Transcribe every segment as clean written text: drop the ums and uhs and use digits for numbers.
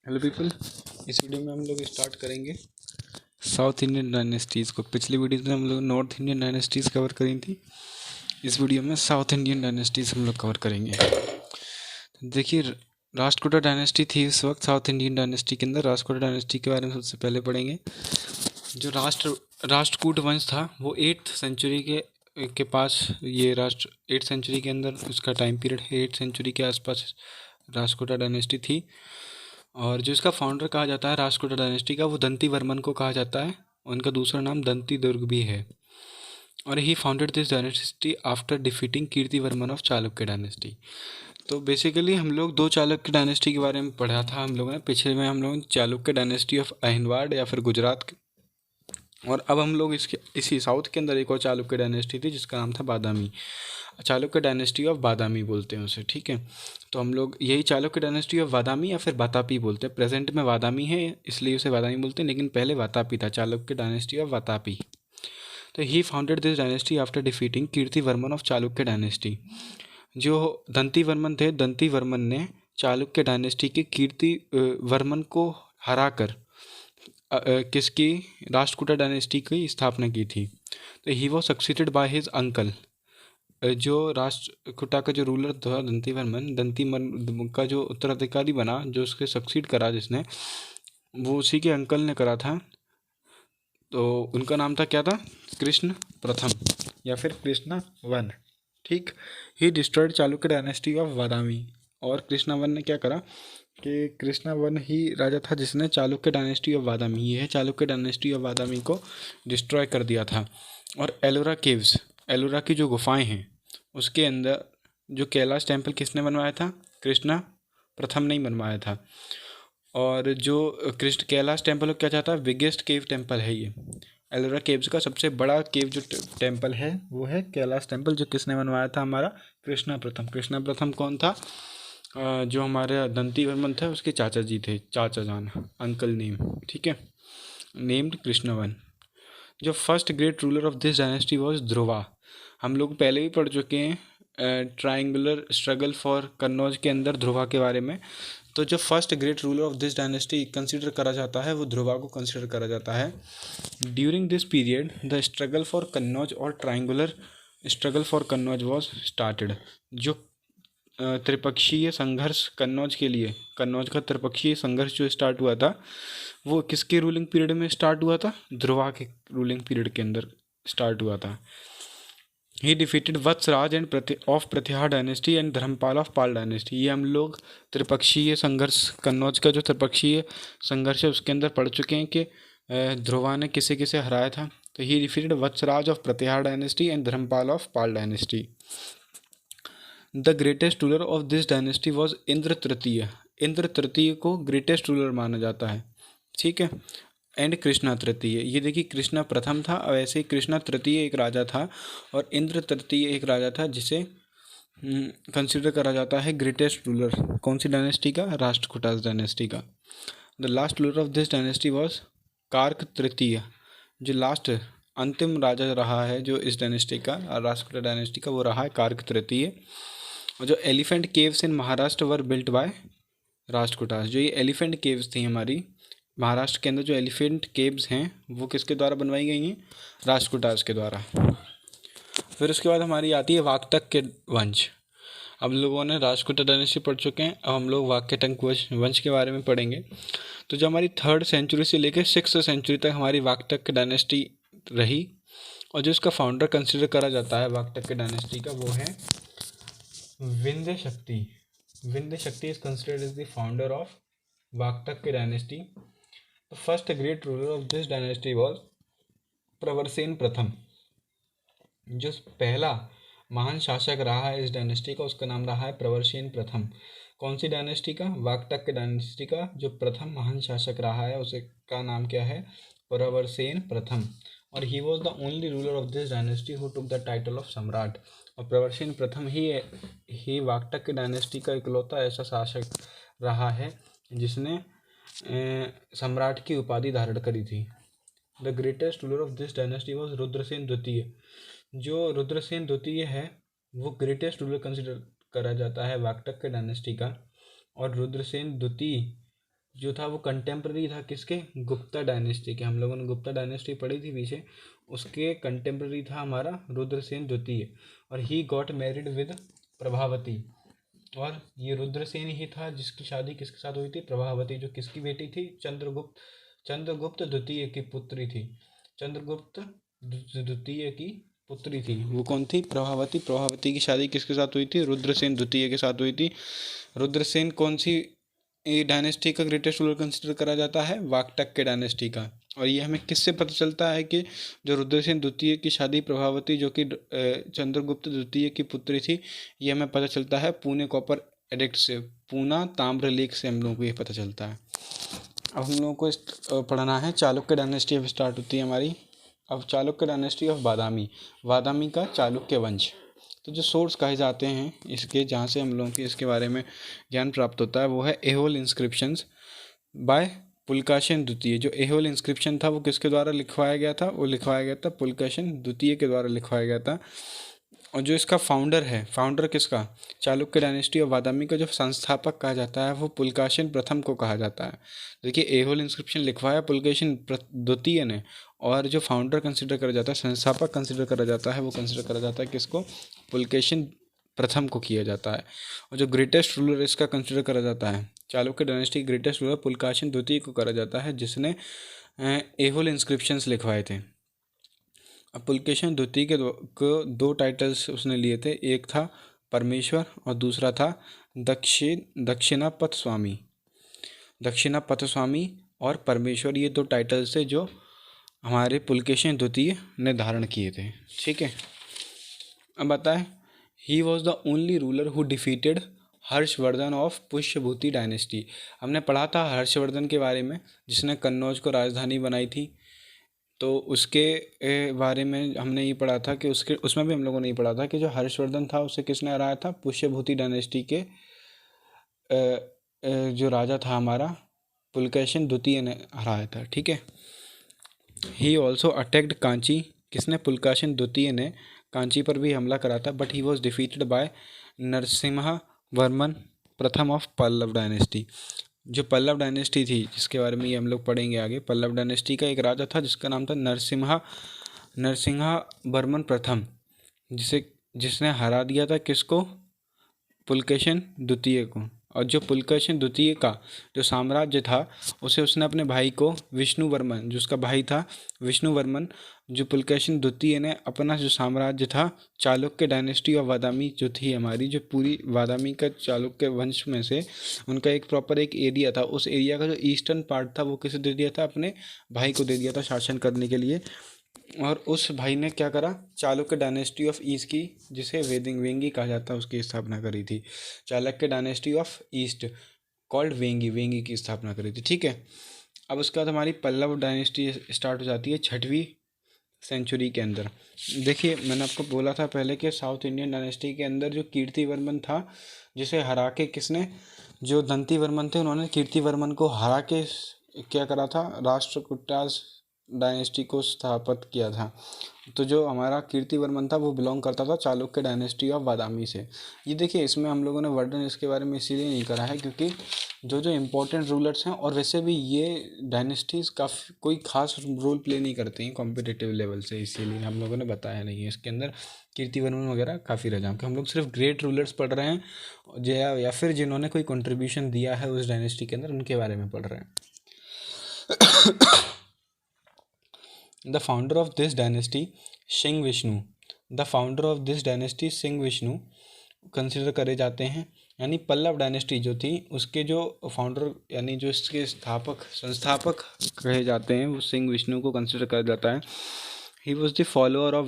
Hello people, इस video में हम लोग स्टार्ट करेंगे साउथ इंडियन डायनेस्टीज़ को। पिछली वीडियो में हम लोग नॉर्थ इंडियन डायनेस्टीज़ कवर करी थी। इस वीडियो में साउथ इंडियन डायनेस्टीज़ हम लोग कवर करेंगे। देखिए, राष्ट्रकूटा डायनेस्टी थी उस वक्त साउथ इंडियन डायनेस्टी के अंदर। राष्ट्रकूटा डायनेस्टी के बारे में सबसे पहले पढ़ेंगे। जो राष्ट्रकूट वंश था वो 8th सेंचुरी के पास, ये 8th सेंचुरी के अंदर उसका टाइम पीरियड है। 8th सेंचुरी के आसपास राष्ट्रकूटा डायनेस्टी थी। और जो इसका फाउंडर कहा जाता है राष्ट्रकूटा डायनेस्टी का, वो दंती वर्मन को कहा जाता है। उनका दूसरा नाम दंती दुर्ग भी है। और he founded this dynasty after defeating Kirti Varman of Chalukya dynasty. तो बेसिकली हम लोग दो चालुक्य डायनेस्टी के बारे में पढ़ा था हम लोगों ने। पिछले में हम लोग चालुक्य डायनेस्टी ऑफ अहिनवाड़ या फिर गुजरात, और अब हम लोग इसी साउथ के अंदर एक और चालुक्य डायनेस्टी थी जिसका नाम था बादामी। चालुक्य डायनेस्टी ऑफ बादामी बोलते हैं उसे, ठीक है। तो हम लोग यही चालुक्य डायनेस्टी ऑफ बादामी या फिर वातापी बोलते हैं। प्रेजेंट में बादामी है इसलिए उसे बादामी बोलते हैं, लेकिन पहले वातापी था, चालुक्य डायनेस्टी ऑफ वातापी। तो he founded this dynasty after defeating Kirti Varman of Chalukya dynasty. जो दंती वर्मन थे, दंती वर्मन ने चालुक्य डायनेस्टी के कीर्ति वर्मन को हराकर किसकी, राष्ट्रकूटा डायनेस्टी की स्थापना की थी। तो ही was succeeded by his uncle. जो राष्ट्रकूटा का जो रूलर था दंती वर्मन का जो उत्तराधिकारी बना, जो उसके सक्सीड करा जिसने, वो उसी के अंकल ने करा था। तो उनका नाम था, क्या था, कृष्ण प्रथम या फिर कृष्णा वन, ठीक। ही डिस्ट्रॉयड चालुक्य डायनेस्टी ऑफ बादामी। और कृष्णा वन ने क्या करा कि कृष्णा वन ही राजा था जिसने चालुक्य डायनेस्टी ऑफ बादामी, ये है चालुक्य डायनेस्टी ऑफ बादामी को डिस्ट्रॉय कर दिया था। और एलोरा केव्स, एलोरा की जो गुफाएं हैं उसके अंदर जो कैलाश टेम्पल किसने बनवाया था, कृष्णा प्रथम ने ही बनवाया था। और जो कृष्ण कैलाश टेम्पल क्या चाहता है, बिगेस्ट केव टेम्पल है ये। एलोरा केव्स का सबसे बड़ा केव जो टेम्पल है वो है कैलाश टेम्पल, जो किसने बनवाया था, हमारा कृष्णा प्रथम। कृष्णा प्रथम कौन था, जो हमारे दंती वर्मन थे उसके चाचा जी थे, चाचा जान, अंकल नेम, ठीक है, नेम्ड कृष्णवन। जो first great ruler of this dynasty was Dhruva. हम लोग पहले भी पढ़ चुके हैं ट्राइंगुलर स्ट्रगल फॉर कन्नौज के अंदर ध्रुवा के बारे में। तो जो first great ruler of this dynasty consider करा जाता है वो ध्रुवा को कंसिडर करा जाता है। During this period the struggle for Kannauj और triangular struggle for Kannauj was started. जो त्रिपक्षीय संघर्ष कन्नौज के लिए, कन्नौज का त्रिपक्षीय संघर्ष जो स्टार्ट हुआ था वो किसके रूलिंग पीरियड में स्टार्ट हुआ था, ध्रुवा के रूलिंग पीरियड के अंदर स्टार्ट हुआ था। He defeated Vatsaraja and of Pratihara dynasty and Dharmapala of Pala dynasty. ये हम लोग त्रिपक्षीय संघर्ष, कन्नौज का जो त्रिपक्षीय संघर्ष है उसके अंदर पढ़ चुके हैं कि ध्रुवा ने किसे किसे हराया था। तो he defeated Vatsaraja of Pratihara dynasty and Dharmapala of Pala dynasty. The greatest ruler of this dynasty was Indra तृतीय। इंद्र तृतीय को ग्रेटेस्ट रूलर माना जाता है, ठीक है। एंड कृष्णा तृतीय, ये देखिए कृष्णा प्रथम था, वैसे ही कृष्णा तृतीय एक राजा था और इंद्र तृतीय एक राजा था जिसे कंसिडर करा जाता है ग्रेटेस्ट रूलर। कौन सी डायनेस्टी का, राष्ट्रकूटा डायनेस्टी का। The last ruler of this dynasty was cork तृतीय। जो लास्ट अंतिम राजा रहा है जो इस डायनेस्टी का, राष्ट्रकूटा डायनेस्टी का, वो रहा है कार्क तृतीय। और जो elephant caves in Maharashtra were built by Rashtrakutas. जो ये एलिफेंट केव्स थी हमारी महाराष्ट्र के अंदर, जो एलिफेंट केव्स हैं वो किसके द्वारा बनवाई गई हैं, राष्ट्रकूटास के द्वारा। फिर उसके बाद हमारी आती है वाकटक के वंश। अब लोगों ने राष्ट्रकूटा डायनेस्टी पढ़ चुके हैं, अब हम लोग वाकटक वंश के बारे में पढ़ेंगे। तो जो हमारी 3rd सेंचुरी से लेकर 6th सेंचुरी तक हमारी वाकटक डायनेस्टी रही, और जो इसका फाउंडर कंसिडर करा जाता है वाकटक डायनेस्टी का वो है Vindhya Shakti. Vindhya Shakti is considered as the founder of Vakataka dynasty. The first great ruler of this dynasty was Pravarasena प्रथम। जो पहला महान शासक रहा है इस डायनेस्टी का उसका नाम रहा है प्रवरसेन प्रथम। कौन सी डायनेस्टी का, वाकटक डायनेस्टी का जो प्रथम महान शासक रहा है उसे का नाम क्या है, प्रवरसेन प्रथम। और he was the only ruler of this dynasty who took the title of सम्राट। और प्रवरसेन प्रथम ही वाकटक डायनेस्टी का इकलौता ऐसा शासक रहा है जिसने सम्राट की उपाधि धारण करी थी। The greatest ruler of this dynasty was Rudrasena द्वितीय। जो रुद्रसेन द्वितीय है वो ग्रेटेस्ट रूलर कंसिडर करा जाता है वाकटक डायनेस्टी का। और रुद्रसेन द्वितीय जो था वो कंटेम्प्रेरी था किसके, गुप्ता डायनेस्टी के। हम लोगों ने गुप्ता डायनेस्टी पढ़ी थी पीछे, उसके कंटेम्प्रेरी था हमारा रुद्रसेन द्वितीय। और he got married with Prabhavati, और ये रुद्रसेन ही था जिसकी शादी किसके साथ हुई थी, प्रभावती, जो किसकी बेटी थी, चंद्रगुप्त द्वितीय की पुत्री थी। चंद्रगुप्त द्वितीय की पुत्री थी, वो कौन थी, प्रभावती। प्रभावती की शादी किसके साथ हुई थी, रुद्रसेन द्वितीय के साथ हुई थी। रुद्रसेन कौन सी डायनेस्टी का ग्रेटेस्ट रूलर कंसिडर करा जाता है, वाकटक डायनेस्टी का। और ये हमें किससे पता चलता है कि जो रुद्रसेन द्वितीय की शादी प्रभावती जो कि चंद्रगुप्त द्वितीय की पुत्री थी, ये हमें पता चलता है पुणे कॉपर एडिक्ट से, पूना ताम्र लेख से हम लोगों को ये पता चलता है। अब हम लोगों को पढ़ना है चालुक्य डायनेस्टी। अब स्टार्ट होती है हमारी। अब चालुक्य डायनेस्टी ऑफ बादामी, बादामी का चालुक्य वंश। तो जो सोर्स कहे जाते हैं इसके, जहाँ से हम लोगों के इसके बारे में ज्ञान प्राप्त होता है, वो है एहोल इंस्क्रिप्शंस बाय पुलकाशन द्वितीय। जो एहोल इंस्क्रिप्शन था वो किसके द्वारा लिखवाया गया था, वो लिखवाया गया था पुलकाशन द्वितीय के द्वारा लिखवाया गया था। और जो इसका फाउंडर है, फाउंडर किसका, चालुक्य डायनेस्टी ऑफ बादामी का जो संस्थापक कहा जाता है वो पुलकाशन प्रथम को कहा जाता है। देखिए एहोल इंस्क्रिप्शन लिखवाया पुलकेशन द्वितीय ने, और जो फाउंडर कंसिडर करा जाता है, संस्थापक कंसिडर करा जाता है, वो कंसिडर करा जाता है किसको, पुलकेशन प्रथम को किया जाता है। और जो ग्रेटेस्ट रूलर इसका कंसिडर करा जाता है, चालुक्य डायनेस्टी ग्रेटेस्ट रूलर पुलकाशन द्वितीय को करा जाता है, जिसने एहोल इंस्क्रिप्शंस लिखवाए थे। अब पुलकेशन द्वितीय के दो टाइटल्स उसने लिए थे, एक था परमेश्वर और दूसरा था दक्षिणापथ स्वामी। दक्षिणापथ स्वामी और परमेश्वर, ये दो टाइटल्स थे जो हमारे पुलकेशन द्वितीय ने धारण किए थे। ठीक है, अब बताएं, he was the only ruler who defeated Harshvardhan of Pushyabhuti dynasty. हमने पढ़ा था हर्षवर्धन के बारे में, जिसने कन्नौज को राजधानी बनाई थी। तो उसके बारे में हमने ये पढ़ा था कि उसमें भी हम लोगों ने ये पढ़ा था कि जो हर्षवर्धन था उसे किसने हराया था, पुष्यभूति डायनेस्टी के जो राजा था हमारा पुलकेशन द्वितीय ने हराया था। ठीक है, ही ऑल्सो अटैक्ड कांची, किसने, पुलकेशन द्वितीय ने कांची पर भी हमला करा था, but he was defeated by Narasimha Varman प्रथम ऑफ पल्लव डायनेस्टी। जो पल्लव डायनेस्टी थी, जिसके बारे में ये हम लोग पढ़ेंगे आगे, पल्लव डायनेस्टी का एक राजा था जिसका नाम था नरसिम्हा वर्मन प्रथम, जिसने हरा दिया था किसको, पुलकेशन द्वितीय को। और जो पुलकेशन द्वितीय का जो साम्राज्य था उसे उसने अपने भाई को विष्णुवर्मन, जो उसका भाई था विष्णुवर्मन, जो पुलकेशन द्वितीय ने अपना जो साम्राज्य था चालुक्य डायनेस्टी ऑफ बादामी जो थी हमारी, जो पूरी बादामी का चालुक्य वंश में से उनका एक प्रॉपर एक एरिया था, उस एरिया का जो ईस्टर्न पार्ट था वो किसे दे दिया था, अपने भाई को दे दिया था शासन करने के लिए। और उस भाई ने क्या करा, चालुक्य डायनेस्टी ऑफ ईस्ट की, जिसे वेंगी कहा जाता है, उसकी स्थापना करी थी। Chalukya dynasty of east called Vengi की स्थापना करी थी। ठीक है, अब उसके बाद हमारी पल्लव डायनेस्टी स्टार्ट हो जाती है 6वीं सेंचुरी के अंदर। देखिए मैंने आपको बोला था पहले कि साउथ इंडियन डायनेस्टी के अंदर जो कीर्तिवर्मन था, जिसे हरा के किसने, जो दंतीवर्मन थे उन्होंने कीर्तिवर्मन को हरा के क्या करा था, राष्ट्रकूटास डायनेस्टी को स्थापित किया था। तो जो हमारा कीर्तिवर्मन था वो बिलोंग करता था चालुक्य डायनेस्टी ऑफ बादामी से। ये देखिए इसमें हम लोगों ने वर्णन इसके बारे में इसीलिए नहीं करा है क्योंकि जो जो इम्पोर्टेंट रूलर्स हैं, और वैसे भी ये डायनेस्टीज़ काफ़ी कोई खास रोल प्ले नहीं करती हैं कॉम्पिटिटिव लेवल से, इसीलिए हम लोगों ने बताया नहीं है इसके अंदर कीर्तिवर्मन वगैरह काफ़ी रह जाएंगे। हम लोग सिर्फ ग्रेट रूलर्स पढ़ रहे हैं या फिर जिन्होंने कोई कंट्रीब्यूशन दिया है उस डायनेस्टी के अंदर, उनके बारे में पढ़ रहे हैं। The founder of this dynasty Singh Vishnu consider करे जाते हैं, यानी पल्लव डायनेस्टी जो थी उसके जो फाउंडर यानी जो इसके संस्थापक कहे जाते हैं वो सिंह विष्णु को कंसिडर करा जाता है। He was the follower of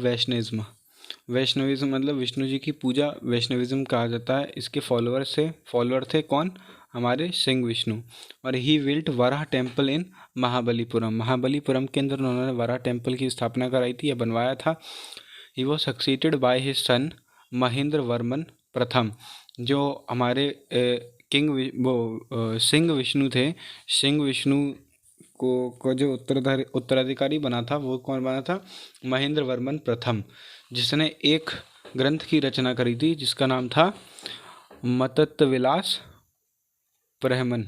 Vaishnavism मतलब विष्णु जी की पूजा वैष्णविज्म कहा जाता है। इसके फॉलोअर थे कौन, हमारे सिंह विष्णु। और he built Varaha temple in Mahabalipuram के अंदर उन्होंने वराह टेम्पल की स्थापना कराई थी या बनवाया था। ही वॉज सक्सीडेड बाय हिज सन महेंद्र वर्मन प्रथम, जो हमारे सिंह विष्णु थे। सिंह विष्णु को जो उत्तराधिकारी बना था वो कौन बना था, महेंद्र वर्मन प्रथम, जिसने एक ग्रंथ की रचना करी थी जिसका नाम था मतत्विलास ब्राह्मण।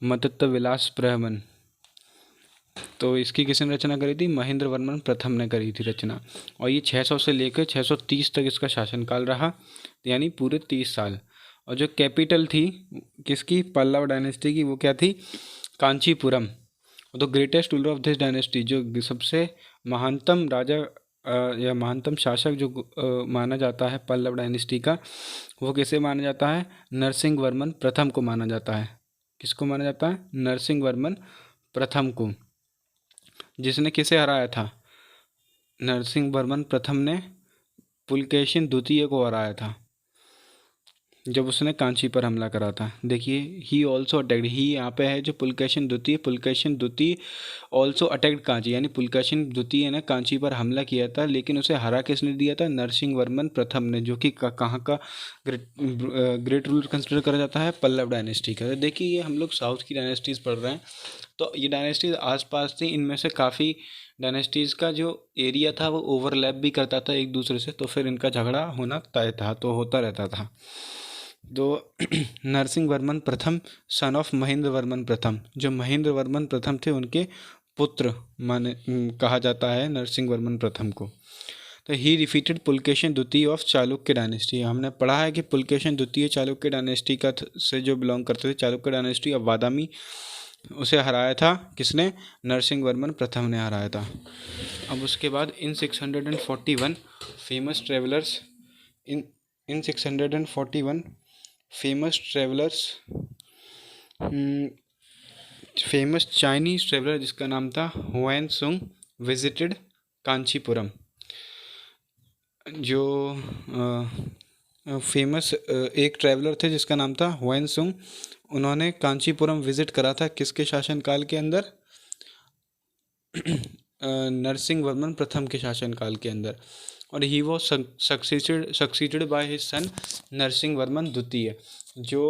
मतत्व विलास प्रहवन, तो इसकी किसने रचना करी थी? महेंद्र वर्मन प्रथम ने करी थी रचना। और ये 600 से लेकर 630 तक इसका शासनकाल रहा, यानी पूरे 30 साल। और जो कैपिटल थी किसकी? पल्लव डायनेस्टी की, वो क्या थी? कांचीपुरम। तो greatest ruler of this dynasty, जो सबसे महानतम राजा या महानतम शासक जो माना जाता है पल्लव डायनेस्टी का, वो किसे माना जाता है? नरसिंह वर्मन प्रथम को माना जाता है। किसको माना जाता है? नरसिंह वर्मन प्रथम को, जिसने किसे हराया था? नरसिंह वर्मन प्रथम ने पुलकेशिन द्वितीय को हराया था जब उसने कांची पर हमला करा था। देखिए, ही ऑल्सो अटैक्ड, ही यहाँ पे है जो पुलकेशिन द्वितीय ऑल्सो अटैक्ड कांची, यानी पुलकेशिन द्वितीय ने कांची पर हमला किया था, लेकिन उसे हरा किसने दिया था? नरसिंह वर्मन प्रथम ने, जो कि कहाँ का ग्रेट रूलर कंसिडर करा जाता है? पल्लव डायनेस्टी का। तो देखिए, ये हम लोग साउथ की डायनेस्टीज़ पढ़ रहे हैं, तो ये डायनेस्टीज आसपास थी। इनमें से काफ़ी डायनेस्टीज़ का जो एरिया था वो ओवरलैप भी करता था एक दूसरे से, तो फिर इनका झगड़ा होना तय था, तो होता रहता था। तो नरसिंह वर्मन प्रथम सन ऑफ महेंद्र वर्मन प्रथम, जो महेंद्र वर्मन प्रथम थे उनके पुत्र माने कहा जाता है नरसिंह वर्मन प्रथम को। तो ही डिफीटेड पुलकेशिन द्वितीय ऑफ चालुक्य डायनेस्टी। हमने पढ़ा है कि पुलकेशिन द्वितीय चालुक्य डायनेस्टी का से जो बिलोंग करते थे, चालुक्य डायनेस्टी ऑफ बादामी, उसे हराया था किसने? नरसिंह वर्मन प्रथम ने हराया था। अब उसके बाद इन 641 फेमस ट्रेवलर्स इन 641 फेमस चाइनीज ट्रेवलर जिसका नाम था हुएन सुंग विजिटेड कांचीपुरम। जो फेमस एक ट्रैवलर थे जिसका नाम था हुएन सुंग, उन्होंने कांचीपुरम विजिट करा था किसके शासनकाल के अंदर? नरसिंह वर्मन प्रथम के शासनकाल के अंदर। और he was succeeded by his son Narasimha Varman द्वितीय। जो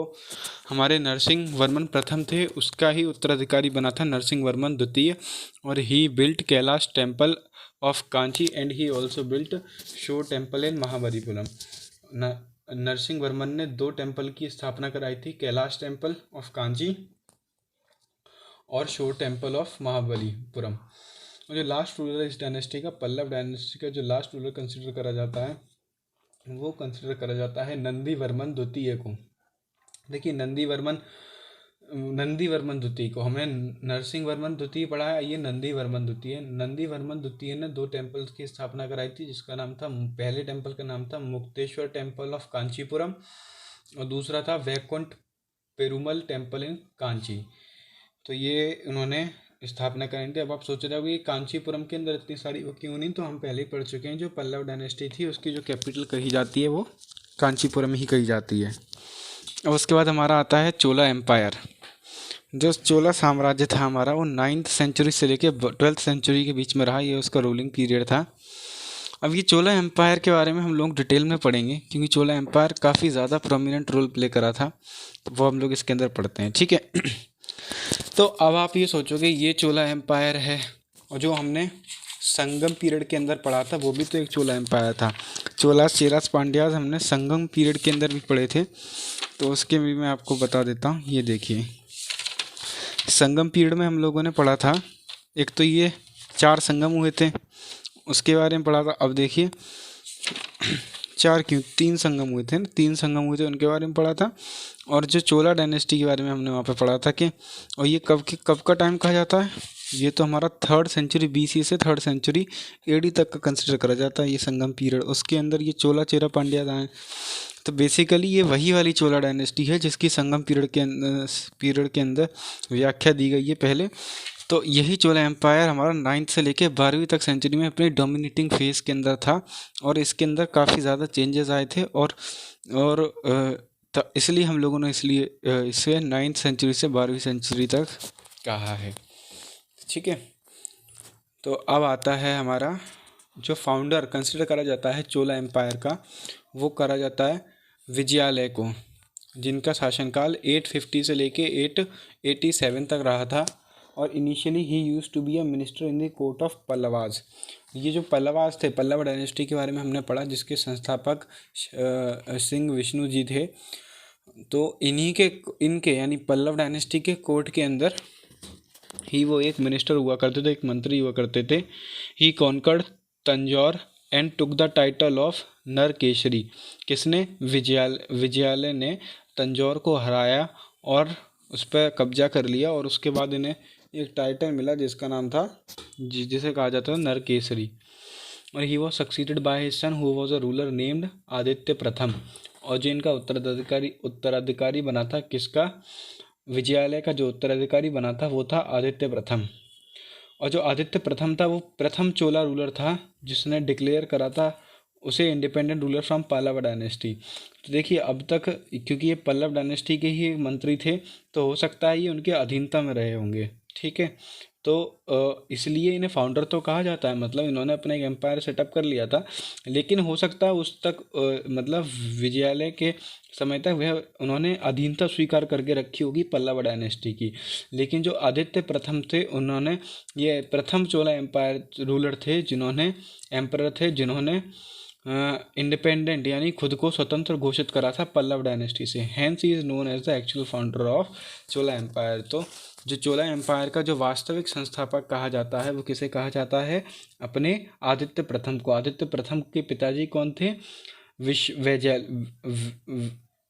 हमारे नरसिंह वर्मन प्रथम थे उसका ही उत्तराधिकारी बना था नरसिंह वर्मन द्वितीय। और he built Kailash temple of Kanchi and he also built shore temple in Mahabalipuram. Narasimha Varman ने 2 टेम्पल की स्थापना कराई थी, कैलाश टेम्पल ऑफ कांची और शो टेम्पल ऑफ महाबलीपुरम। और जो लास्ट रूलर इस डायनेस्टी का, पल्लव डायनेस्टी का जो लास्ट रूलर कंसिडर करा जाता है, वो कंसिडर करा जाता है नंदी वर्मन द्वितीय को। देखिए, नंदी वर्मन द्वितीय को हमने नरसिंह वर्मन द्वितीय पढ़ा है, ये नंदी वर्मन द्वितीय ने 2 टेम्पल्स की स्थापना कराई थी, जिसका नाम था, पहले टेम्पल का नाम था मुक्तेश्वर टेम्पल ऑफ कांचीपुरम और दूसरा था वैकुंठ पेरुमल टेम्पल इन कांची। तो ये उन्होंने स्थापना करेंगे। अब आप सोच रहे हो कि कांचीपुरम के अंदर इतनी सारी वो क्यों नहीं, तो हम पहले ही पढ़ चुके हैं, जो पल्लव डायनेस्टी थी उसकी जो कैपिटल कही जाती है वो कांचीपुरम ही कही जाती है। और उसके बाद हमारा आता है चोला एम्पायर। जो चोला साम्राज्य था हमारा, वो 9th सेंचुरी से लेकर 12th सेंचुरी के बीच में रहा, ये उसका रूलिंग पीरियड था। अब ये चोला एम्पायर के बारे में हम लोग डिटेल में पढ़ेंगे, क्योंकि चोला एम्पायर काफ़ी ज़्यादा प्रोमिनेंट रोल प्ले करा था, तो वो हम लोग इसके अंदर पढ़ते हैं, ठीक है। तो अब आप ये सोचोगे ये चोला एम्पायर है, और जो हमने संगम पीरियड के अंदर पढ़ा था वो भी तो एक चोला एम्पायर था। चोलास चेरास पांड्यास हमने संगम पीरियड के अंदर भी पढ़े थे, तो उसके भी मैं आपको बता देता हूँ। ये देखिए, संगम पीरियड में हम लोगों ने पढ़ा था, एक तो ये 4 संगम हुए थे उसके बारे में पढ़ा था। अब देखिए 4 क्यों, 3 संगम हुए थे, 3 संगम हुए थे उनके बारे में पढ़ा था। और जो चोला डायनेस्टी के बारे में हमने वहाँ पे पढ़ा था कि, और ये कब का टाइम कहा जाता है, ये तो हमारा 3rd सेंचुरी BC से 3rd सेंचुरी AD तक का कंसिडर करा जाता है ये संगम पीरियड। उसके अंदर ये चोला चेरा पांड्या आए, तो बेसिकली ये वही वाली चोला डायनेस्टी है जिसकी संगम पीरियड के अंदर व्याख्या दी गई है पहले। तो यही चोला एम्पायर हमारा 9th से लेके 12वीं तक सेंचुरी में अपने डोमिनेटिंग फेज के अंदर था, और इसके अंदर काफ़ी ज़्यादा चेंजेस आए थे। और इसलिए हम लोगों ने इसे 9th सेंचुरी से 12वीं सेंचुरी तक कहा है, ठीक है। तो अब आता है हमारा जो फाउंडर कंसिडर करा जाता है चोला एम्पायर का, वो करा जाता है विजयालय को, जिनका शासनकाल 850 से लेके 887 तक रहा था। और initially he used to be a minister in the court of Pallavas. ये जो पल्लवाज थे, पल्लव डायनेस्टी के बारे में हमने पढ़ा, जिसके संस्थापक सिंह विष्णु जी थे। तो इनके यानी पल्लव डायनेस्टी के कोर्ट के अंदर ही वो एक मिनिस्टर हुआ करते थे, एक मंत्री हुआ करते थे। He conquered Tanjore and took the title of Narkesari. किसने? विजयालय ने तंजौर को हराया और उस पर कब्जा कर लिया, और उसके बाद इन्हें एक टाइटल मिला जिसका नाम था, जिसे कहा जाता था नरकेसरी। और he was succeeded by his sun who was a ruler named Aditya प्रथम। और जो इनका उत्तराधिकारी बना था, किसका? विजयालय का जो उत्तराधिकारी बना था वो था आदित्य प्रथम। और जो आदित्य प्रथम था वो प्रथम चोला रूलर था जिसने डिक्लेयर करा था उसे independent ruler from Pallava dynasty. तो देखिए अब तक, क्योंकि ये पल्लव डायनेस्टी के ही मंत्री थे, तो हो सकता है ये उनके अधीनता में रहे होंगे। ठीक है, तो इसलिए इन्हें फाउंडर तो कहा जाता है, मतलब इन्होंने अपना एक एम्पायर सेटअप कर लिया था। लेकिन हो सकता है उस तक मतलब विजयालय के समय तक वह उन्होंने अधीनता स्वीकार करके रखी होगी पल्लव डायनेस्टी की। लेकिन जो आदित्य प्रथम थे, उन्होंने ये प्रथम चोला एम्पायर रूलर थे, जिन्होंने एम्परर थे, जिन्होंने इंडिपेंडेंट यानी खुद को स्वतंत्र घोषित करा था पल्लव डायनेस्टी से। Hence he is known as the actual founder of Chola empire. तो जो चोला एम्पायर का जो वास्तविक संस्थापक कहा जाता है वो किसे कहा जाता है? अपने आदित्य प्रथम को। आदित्य प्रथम के पिताजी कौन थे?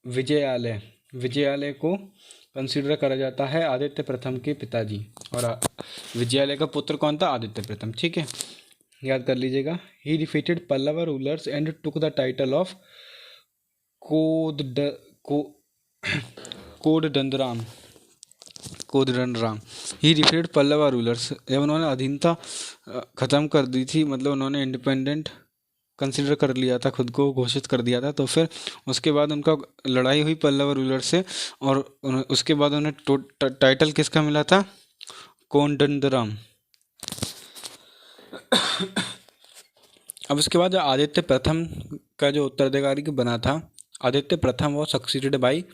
विजयालय को कंसीडर करा जाता है आदित्य प्रथम के पिताजी, और विजयालय का पुत्र कौन था? आदित्य प्रथम। ठीक है, याद कर लीजिएगा। He defeated Pallava rulers and took the title of Kodandarama. He defeated Pallava rulers, जब उन्होंने अधीनता ख़त्म कर दी थी, मतलब उन्होंने इंडिपेंडेंट कंसिडर कर लिया था, खुद को घोषित कर दिया था, तो फिर उसके बाद उनका लड़ाई हुई पल्लव रूलर से, और उसके बाद उन्हें टाइटल किसका मिला था? कोदंडराम। अब उसके बाद आदित्य प्रथम का जो उत्तराधिकारी बना था, आदित्य प्रथम वो सक्सीडेड बाई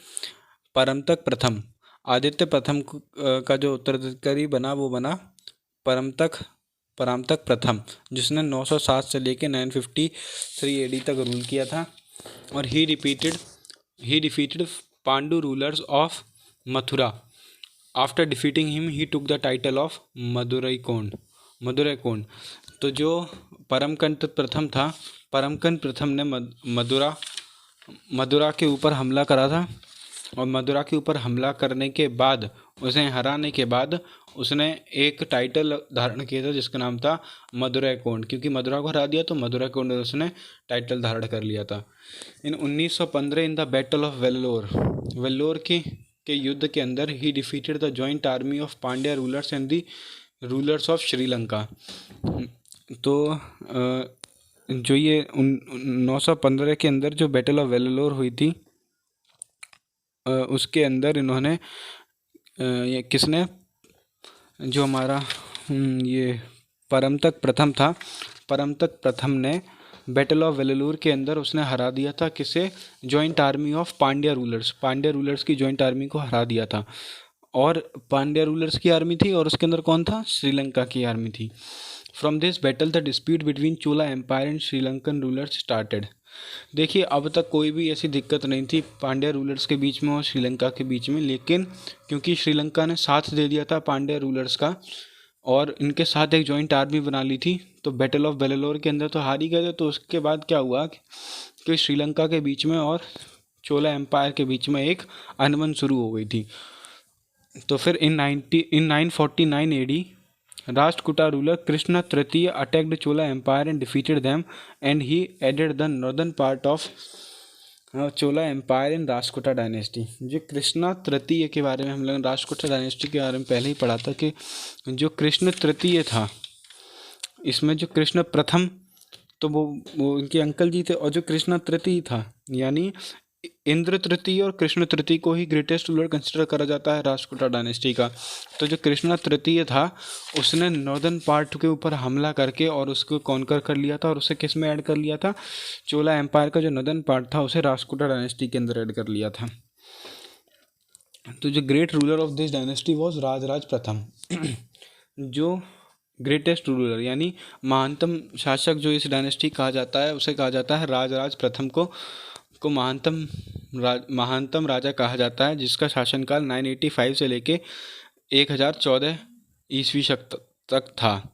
परमतक प्रथम। आदित्य प्रथम का जो उत्तराधिकारी बना वो बना परांतक प्रथम, जिसने 907 से लेकर 953 एडी तक रूल किया था। और he defeated Pandu rulers of Mathura. After defeating him he took the title of Maduraikonda. तो जो परमकंट प्रथम था, परमकंट प्रथम ने मदुरा के ऊपर हमला करा था, और मदुरा के ऊपर हमला करने के बाद, उसे हराने के बाद, उसने एक टाइटल धारण किया था जिसका नाम था मदुरैकोंड। क्योंकि मदुरा को हरा दिया तो मदुरैकोंड उसने टाइटल धारण कर लिया था। इन 1915 in the battle of Vellore के युद्ध के अंदर ही defeated the joint army of Pandya rulers and the rulers of Sri Lanka. तो जो ये 915 के अंदर जो बैटल ऑफ वेल्लोर हुई थी, उसके अंदर इन्होंने ये किसने, जो हमारा ये परमतक प्रथम था, परमतक प्रथम ने बैटल ऑफ वेल्लोर के अंदर उसने हरा दिया था किसे? Joint army of Pandya rulers की जॉइंट आर्मी को हरा दिया था। और पांड्या रूलर्स की आर्मी थी, और उसके अंदर कौन था? श्रीलंका की आर्मी थी। From this battle the dispute between Chola empire and Sri Lankan rulers started. देखिए अब तक कोई भी ऐसी दिक्कत नहीं थी पांड्या रूलर्स के बीच में और श्रीलंका के बीच में, लेकिन क्योंकि श्रीलंका ने साथ दे दिया था पांड्या रूलर्स का और इनके साथ एक जॉइंट आर्मी बना ली थी, तो बैटल ऑफ वेल्लोर के अंदर तो हार ही गए थे। तो उसके बाद क्या हुआ कि श्रीलंका के बीच में और चोला एम्पायर के बीच में एक अनबन शुरू हो गई थी। तो फिर in 949 AD Rashtrakuta ruler Krishna तृतीय attacked Chola empire and defeated them, and he added the northern part of Chola empire in Rashtrakuta dynasty. जो कृष्ण तृतीय के बारे में हम लोग राष्ट्रकूटा डायनेस्टी के बारे में पहले ही पढ़ा था कि जो कृष्ण तृतीय था, इसमें जो कृष्ण प्रथम तो वो उनके अंकल जी थे, और जो कृष्ण तृतीय था यानी इंद्र तृतीय और कृष्ण तृतीय को ही ग्रेटेस्ट रूलर कंसिडर करा जाता है राष्ट्रकूटा डायनेस्टी का। तो जो कृष्ण तृतीय था उसने नॉर्दर्न पार्ट के ऊपर हमला करके और उसको कॉन्कर कर लिया था, और उसे किस में ऐड कर लिया था? चोला एम्पायर का जो नॉर्दर्न पार्ट था उसे राष्ट्रकूटा डायनेस्टी के अंदर ऐड कर लिया था। तो जो great ruler of this dynasty was Rajaraja प्रथम। जो ग्रेटेस्ट रूलर यानी महानतम शासक जो इस डायनेस्टी कहा जाता है उसे कहा जाता है राजराज प्रथम को को महानतम राजा कहा जाता है, जिसका शासनकाल 985 से लेके 1014 ईस्वी तक था।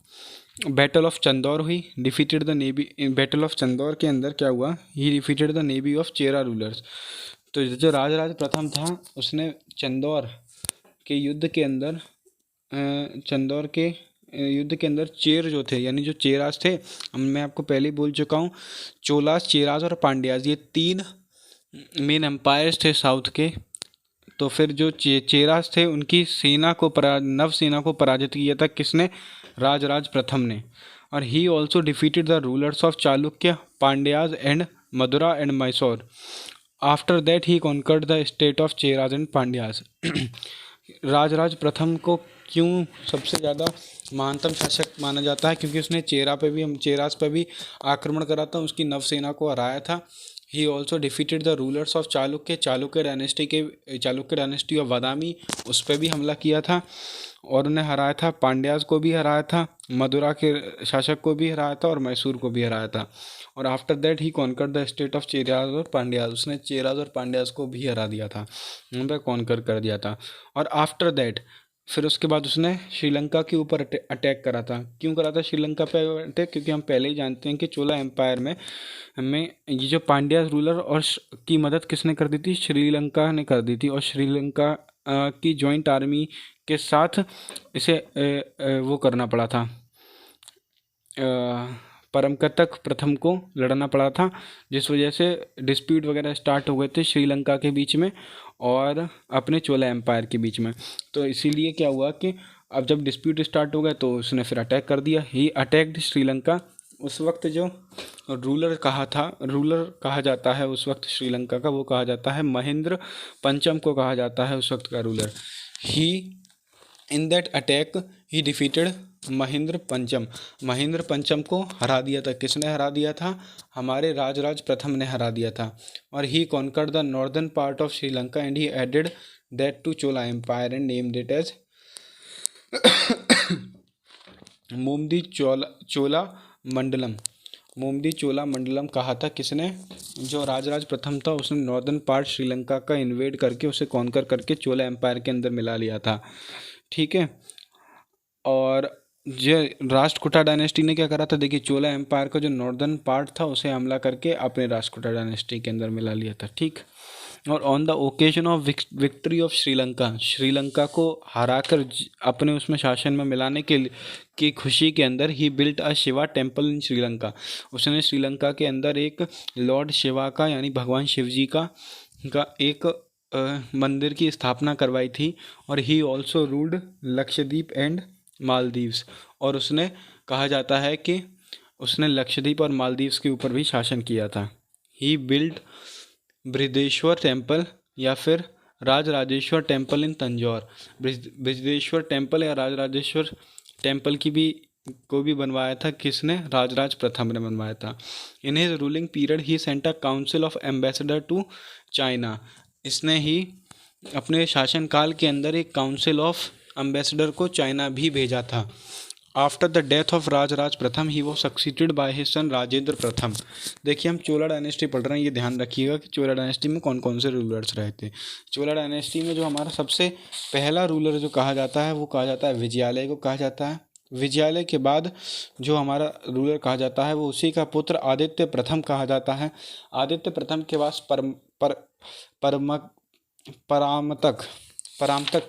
बैटल ऑफ चंदौर हुई, defeated the navy. In battle of Chandore के अंदर क्या हुआ, ही defeated the navy of Chera rulers. तो जो राजराज प्रथम था उसने चंदौर के युद्ध के अंदर चेर जो थे, यानी जो चेराज थे, मैं आपको पहले ही बोल चुका हूँ, चोलास, चेराज और पांड्याज, ये 3 मेन एम्पायर्स थे साउथ के। तो फिर जो चेराज थे उनकी नवसेना को पराजित किया था किसने, राजराज प्रथम ने। और he also defeated the rulers of Chalukya, Pandyas and Madura and Mysore. After that he conquered the state of Cheras and Pandyas. Rajaraja प्रथम को क्यों सबसे ज़्यादा महानतम शासक माना जाता है, क्योंकि उसने चेराज पे भी आक्रमण करा था, उसकी नवसेना को हराया था। He also defeated the rulers of Chalukya dynasty of Badami, उस पर भी हमला किया था और उन्हें हराया था। पांड्याज को भी हराया था, मदुरा के शासक को भी हराया था और मैसूर को भी हराया था। और after that he conquer the state of Cheras और पांड्याज, उसने चेराज और पांड्याज को भी हरा दिया था, उन पर कॉन्कर कर दिया था। और आफ्टर दैट फिर उसके बाद उसने श्रीलंका के ऊपर अटैक करा था। क्यों करा था श्रीलंका पे अटैक, क्योंकि हम पहले ही जानते हैं कि चोला एम्पायर में हमें ये जो पांड्या रूलर और की मदद किसने कर दी थी, श्रीलंका ने कर दी थी। और श्रीलंका की जॉइंट आर्मी के साथ इसे वो करना पड़ा था, परमकतक प्रथम को लड़ना पड़ा था, जिस वजह से डिस्प्यूट वगैरह स्टार्ट हो गए थे श्रीलंका के बीच में और अपने चोला एम्पायर के बीच में। तो इसीलिए क्या हुआ कि अब जब डिस्प्यूट स्टार्ट हो गया तो उसने फिर अटैक कर दिया। ही अटैक्ड श्रीलंका। उस वक्त जो रूलर कहा जाता है उस वक्त श्रीलंका का, वो कहा जाता है महेंद्र पंचम को कहा जाता है उस वक्त का ruler. He in that attack he defeated Mahendra पंचम को हरा दिया था। किसने हरा दिया था, हमारे राजराज प्रथम ने हरा दिया था। और he conquered the northern part of Sri Lanka and he added that to Chola empire and named it as Mummadi Chola Mandalam कहा था किसने, जो राजराज प्रथम था उसने नॉर्दर्न पार्ट श्रीलंका का इन्वेड करके उसे कॉन्कर करके चोला एम्पायर के अंदर मिला लिया था। ठीक है। और जो राष्ट्रकूटा डायनेस्टी ने क्या करा था, देखिए चोला एम्पायर का जो नॉर्दर्न पार्ट था उसे हमला करके अपने राष्ट्रकूटा डायनेस्टी के अंदर मिला लिया था। ठीक। और on the occasion of victory of Sri Lanka को हराकर अपने उसमें शासन में मिलाने की खुशी के अंदर he built a Shiva temple in Sri Lanka. उसने श्रीलंका के अंदर एक लॉर्ड शिवा का यानी भगवान शिव जी का एक मंदिर की स्थापना करवाई थी। और he also ruled Lakshadweep and Maldives. और उसने कहा जाता है कि उसने लक्षद्वीप और मालदीव्स के ऊपर भी शासन किया था। ही बिल्ड बृहदेश्वर टेम्पल या फिर Rajarajeshwara temple in Tanjore. Brihadeshwara temple या राजराजेश्वर टेम्पल को भी बनवाया था किसने, राजराज प्रथम ने बनवाया था। In his ruling period he sent a council of ambassador to China. इसने ही अपने शासनकाल के अंदर एक काउंसिल ऑफ एम्बेसडर को चाइना भी भेजा था। After the death of Rajaraja प्रथम ही वो succeeded by his son Rajendra प्रथम। देखिए हम चोला डायनेस्टी पढ़ रहे हैं, ये ध्यान रखिएगा कि चोला डायनेस्टी में कौन कौन से रूलर्स रहे थे। चोला डायनेस्टी में जो हमारा सबसे पहला रूलर जो कहा जाता है वो कहा जाता है विजयालय को कहा जाता है। विजयालय के बाद जो हमारा रूलर कहा जाता है वो उसी का पुत्र आदित्य प्रथम कहा जाता है। आदित्य प्रथम के बाद परामतक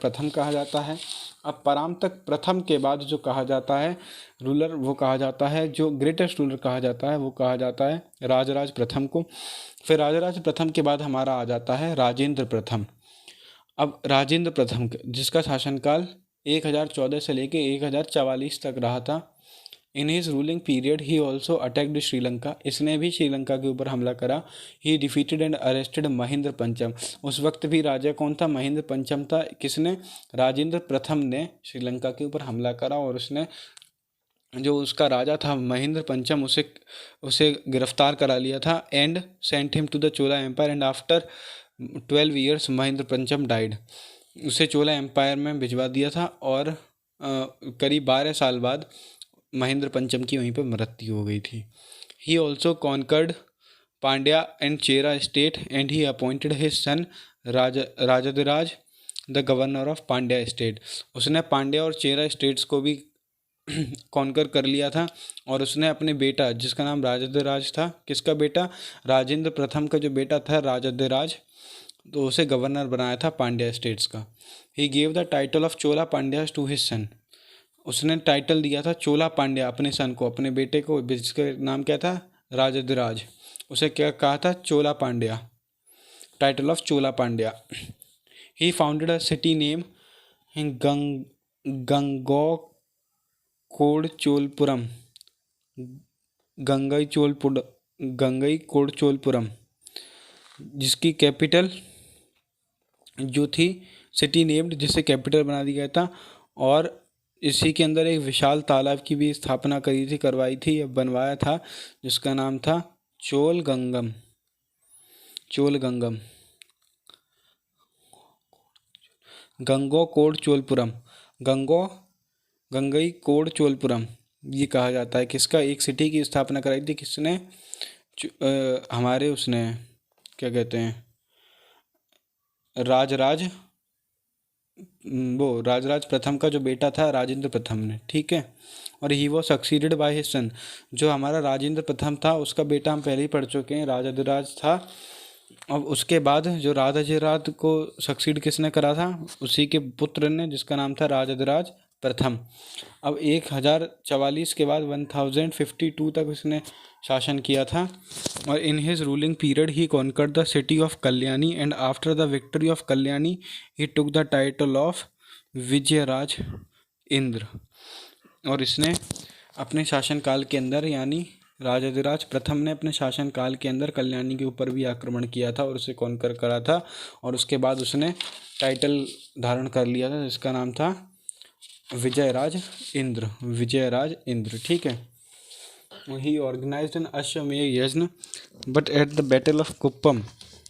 प्रथम कहा जाता है। अब परामतक प्रथम के बाद जो कहा जाता है रूलर, वो कहा जाता है जो ग्रेटेस्ट रूलर कहा जाता है वो कहा जाता है राजराज प्रथम को। फिर राजराज प्रथम के बाद हमारा आ जाता है राजेंद्र प्रथम। अब राजेंद्र प्रथम जिसका शासनकाल 1014 से लेके 1044 तक रहा था। In his ruling period he also attacked Sri Lanka. इसने भी श्रीलंका के ऊपर हमला करा। ही डिफीटेड एंड अरेस्टेड महेंद्र पंचम। उस वक्त भी राजा कौन था, महेंद्र पंचम था। किसने, राजेंद्र प्रथम ने श्रीलंका के ऊपर हमला करा और उसने जो उसका राजा था महेंद्र पंचम उसे गिरफ्तार करा लिया था and sent him to the Chola empire and after 12 years Mahendra पंचम डाइड। उसे चोला एम्पायर में भिजवा दिया था और करीब 12 साल बाद महेंद्र पंचम की वहीं पर मृत्यु हो गई थी। He also conquered Pandya and Chera state and he appointed his son Rajadhiraj the governor of Pandya state. उसने पांड्या और चेरा स्टेट्स को भी कॉन्कर कर लिया था और उसने अपने बेटा जिसका नाम राजाधिराज था, किसका बेटा, राजेंद्र प्रथम का जो बेटा था राजाधिराज, तो उसे गवर्नर बनाया था पांड्या स्टेट्स का। He gave the title of Chola Pandyas to his son. उसने टाइटल दिया था चोला पांड्या अपने सन को, अपने बेटे को, जिसका नाम क्या था, राजाधिराज। उसे क्या कहा था, Chola Pandya, title of Chola Pandya. He founded a city name Gangaikondacholapuram, Gangaikondacholapuram, जिसकी कैपिटल जो थी, सिटी नेम्ड, जिसे कैपिटल बना दिया गया था। और इसी के अंदर एक विशाल तालाब की भी स्थापना करवाई थी या बनवाया था, जिसका नाम था चोलगंगम। गंगोकोडचोलपुरम, गंगईकोडचोलपुरम ये कहा जाता है किसका, एक सिटी की स्थापना कराई थी किसने, हमारे उसने क्या कहते हैं, राजराज प्रथम का जो बेटा था राजेंद्र प्रथम ने, ठीक है। और he was succeeded by his सन, जो हमारा राजेंद्र प्रथम था उसका बेटा हम पहले ही पढ़ चुके हैं, राजाधिराज था। अब उसके बाद जो राजाधिराज को सक्सीड किसने करा था, उसी के पुत्र ने, जिसका नाम था राजाधिराज प्रथम। अब 1044 के बाद 1052 तक उसने शासन किया था। और in his ruling period he conquered the city of Kalyani and after the victory of Kalyani he took the title of Vijayaraj Indra. और इसने अपने शासनकाल के अंदर, यानी राजाधिराज प्रथम ने अपने शासनकाल के अंदर कल्याणी के ऊपर भी आक्रमण किया था और उसे कॉन्कर करा था। और उसके बाद उसने टाइटल धारण कर लिया था जिसका नाम था विजयराज इंद्र, ठीक है। He organized an Ashwamedh Yajna, but at the Battle of Kuppam,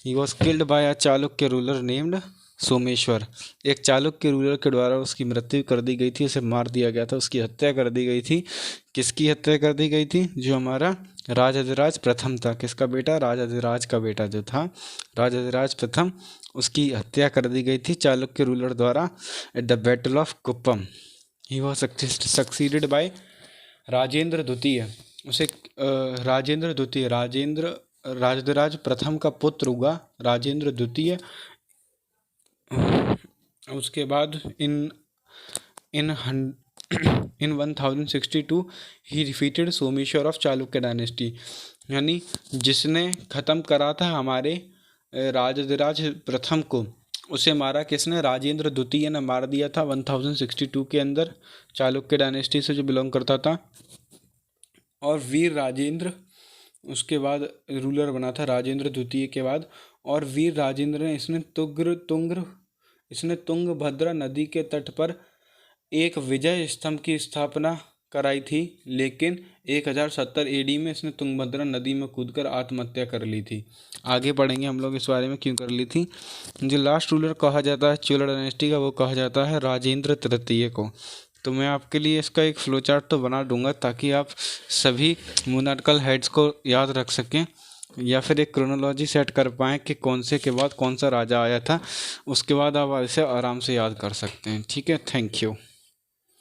he was killed by a Chalukya ruler named Someshwar. एक चालुक्य रूलर के द्वारा उसकी मृत्यु कर दी गई थी, उसे मार दिया गया था, उसकी हत्या कर दी गई थी। किसकी हत्या कर दी गई थी, जो हमारा राजाधिराज प्रथम था, किसका बेटा, राजाधिराज का बेटा जो था राजाधिराज प्रथम, उसकी हत्या कर दी गई थी चालुक्य रूलर द्वारा at the battle of Kuppam. He was succeeded bye Rajendra द्वितीय। उसे राजाधिराज प्रथम का पुत्र हुआ राजेंद्र द्वितीय। उसके बाद इन 1062 ही defeated Someshwar of Chalukya dynasty, यानी जिसने ख़त्म करा था हमारे राजाधिराज प्रथम को, उसे मारा किसने, राजेंद्र द्वितीय ने मार दिया था 1062 के अंदर, चालुक्य डायनेस्टी से जो बिलोंग करता था। और वीर राजेंद्र उसके बाद रूलर बना था राजेंद्र द्वितीय के बाद। और वीर राजेंद्र ने इसने तुंगभद्रा नदी के तट पर एक विजय स्तंभ की स्थापना कराई थी, लेकिन 1070 AD में इसने तुंगभद्रा नदी में कूदकर आत्महत्या कर ली थी। आगे पढ़ेंगे हम लोग इस बारे में क्यों कर ली थी। जो लास्ट रूलर कहा जाता है चोला डायनेस्टी का, वो कहा जाता है राजेंद्र तृतीय को। तो मैं आपके लिए इसका एक फ्लो चार्ट तो बना दूंगा ताकि आप सभी मोनार्कल हेड्स को याद रख सकें, या फिर एक क्रोनोलॉजी सेट कर पाएँ कि कौन से के बाद कौन सा राजा आया था। उसके बाद आप इसे आराम से याद कर सकते हैं, ठीक है। Thank you.